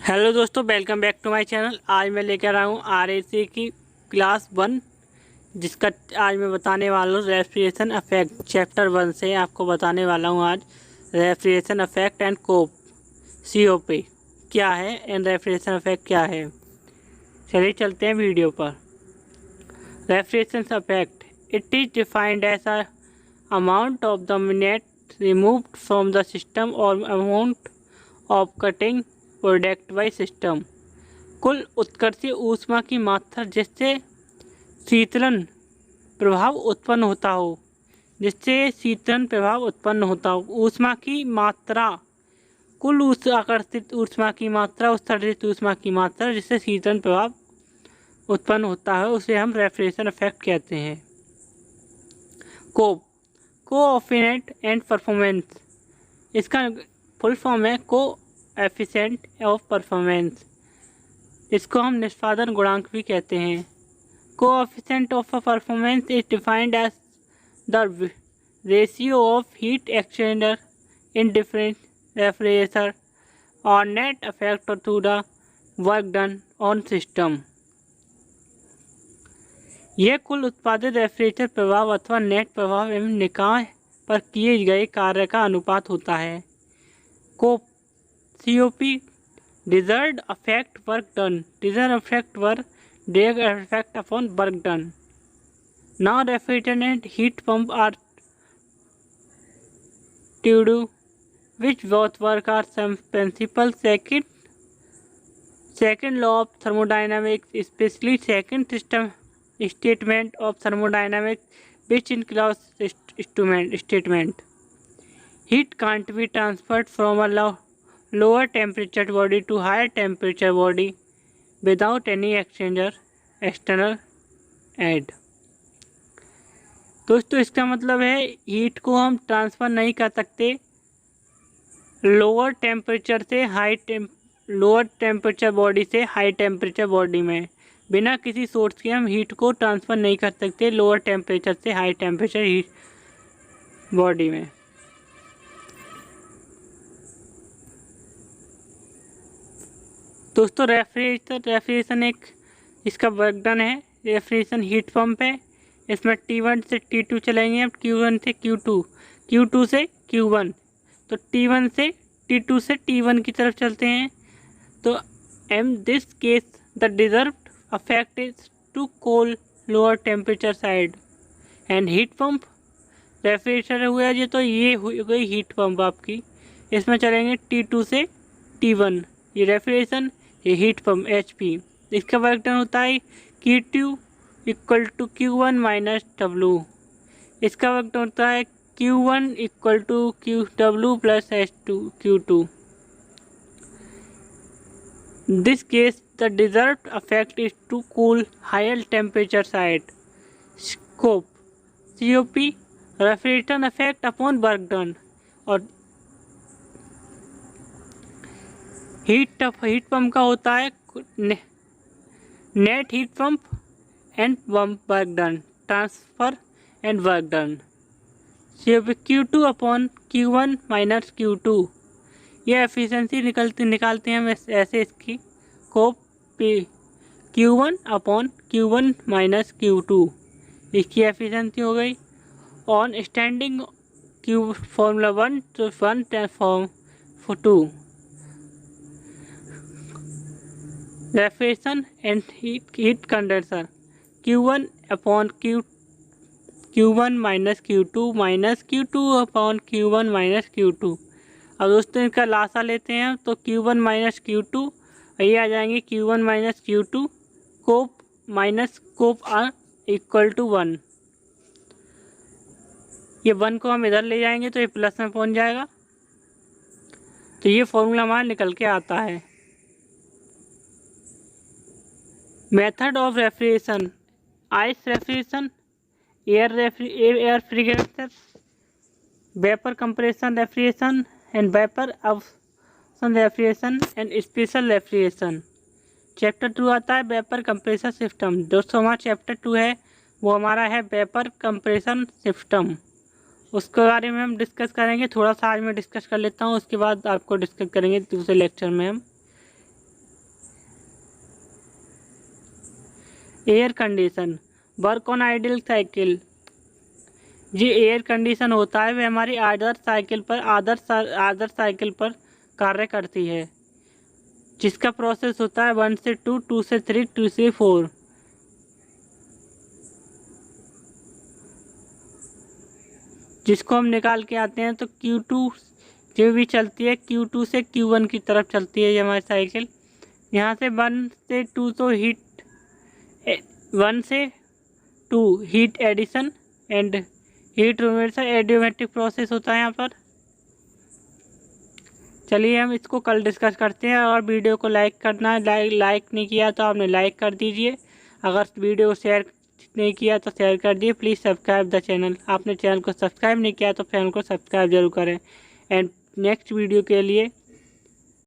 Hello दोस्तों, welcome back to my channel. आज मैं लेकर आया हूँ आरएसी की क्लास 1, जिसका आज मैं बताने वाला हूँ रेफ्रिजरेशन इफेक्ट। चैप्टर 1 से आपको बताने वाला हूँ आज refrigeration effect and COP COP क्या है एंड रेफ्रिजरेशन इफेक्ट क्या है। चलिए चलते हैं वीडियो पर। Refrigeration effect it is defined as a amount of the net removed from the system और amount of cutting product by system. कुल उत्कर्षीय ऊष्मा की मात्रा जिससे शीतलन प्रभाव उत्पन्न होता हो, ऊष्मा की मात्रा, कुल उस आकर्षित ऊष्मा की मात्रा, उत्सर्जित ऊष्मा की मात्रा जिससे शीतलन प्रभाव उत्पन्न होता है, उसे हम रेफ्रिजरेशन इफेक्ट कहते हैं। कोएफिशिएंट एंड परफॉर्मेंस, इसका फुल फॉर्म है कोएफिशिएंट ऑफ परफॉर्मेंस। इसको हम निष्पादन गुणांक भी कहते हैं। Coefficient of performance is defined as the ratio of heat exchanger in different refrigerator और net effect to the work done on system. यह कुल उत्पादित रेफ्रिजरेटर प्रभाव अथवा नेट प्रभाव एवं निकाय पर किए गए कार्य का अनुपात होता है। COP desired effect work done, desired effect work, direct effect upon work done. Now refrigerant heat pump are to do which both work are some principle second law of thermodynamics, especially second system statement of thermodynamics, which includes statement. Heat can't be transferred from a lower temperature body to higher temperature body without any external aid। दोस्तों, इसका मतलब है heat को हम transfer नहीं कर सकते lower temperature body से हाई टेम्परेचर बॉडी में। बिना किसी सोर्स के हम हीट को ट्रांसफ़र नहीं कर सकते लोअर टेम्परेचर से हाई टेम्परेचर हीट बॉडी में। दोस्तों, रेफ्रिजरेशन एक इसका वर्क डन है। रेफ्रिजरेशन हीट पंप है। इसमें T1 से T2 चलेंगे। अब Q1 से Q2, Q2 से Q1, तो T1 से T2 से T1 की तरफ चलते हैं। तो in this case the deserved effect is to cool lower temperature side and heat pump। Refrigerator हुआ जी, तो ये हो गई हीट पंप आपकी। इसमें चलेंगे T2 से T1, ये रेफ्रिजरेशन, ये हीट पंप HP। इसका वर्क डन होता है Q2 equal to Q1 minus W। इसका वर्क डन होता है Q1 equal to QW plus Q2। This case the desired effect is to cool higher temperature side. Scope COP refrigeration effect upon work done. और heat pump का होता है net heat pump and work done, transfer and work done. Q2 upon Q1 minus Q2। ये efficiency निकालते हैं हम ऐसे इसकी Q1 upon Q1 minus Q2, इसकी एफिशिएंसी हो गई। ऑन स्टैंडिंग Q फॉर्मूला 1 तो 1 form 2। Refrigeration and heat condenser Q1 upon Q1 minus Q2 upon Q1 minus Q2। अब दोस्तों, इनका लासा लेते हैं तो Q1 माइनस Q2, ये आ जाएंगे Q1 minus Q2, COP minus COP are equal to 1। ये 1 को हम इधर ले जाएंगे तो ये प्लस में पहुंच जाएगा। तो ये फॉर्मूला हमारा निकल के आता है। Method of refrigeration: ice refrigeration, air refrigeration, vapour compression refrigeration and vapour absorption refrigeration and special refrigeration. Chapter 2 आता है वेपर कंप्रेशन सिस्टम। दोस्तों, हमारा चैप्टर 2 है वो हमारा है वेपर कंप्रेशन सिस्टम। उसके बारे में हम डिस्कस करेंगे। थोड़ा सा आज मैं डिस्कस कर लेता हूँ, उसके बाद आपको डिस्कस करेंगे दूसरे लेक्चर में हम। Air condition, work on ideal cycle. ये एयर कंडीशन होता है, वह हमारी आदर्श साइकिल पर कार्य करती है, जिसका प्रोसेस होता है 1 से 2, 2 से 3, 2 से 4। जिसको हम निकाल के आते हैं तो Q2 जो भी चलती है Q2 से Q1 की तरफ चलती है ये हमारी साइकिल। यहाँ से 1 से 2 तो 1 से 2 heat addition and heat removal एडियोमेट्रिक प्रोसेस होता है यहाँ पर। चलिए हम इसको कल डिस्कस करते हैं। और वीडियो को लाइक करना है, लाइक नहीं किया तो आपने लाइक कर दीजिए। अगर वीडियो को शेयर नहीं किया तो शेयर कर दिए। Please subscribe the channel. आपने चैनल को सब्सक्राइब नहीं किया तो चैनल को सब्सक्राइब जरूर करें। एंड नेक्स्ट वीडियो के लिए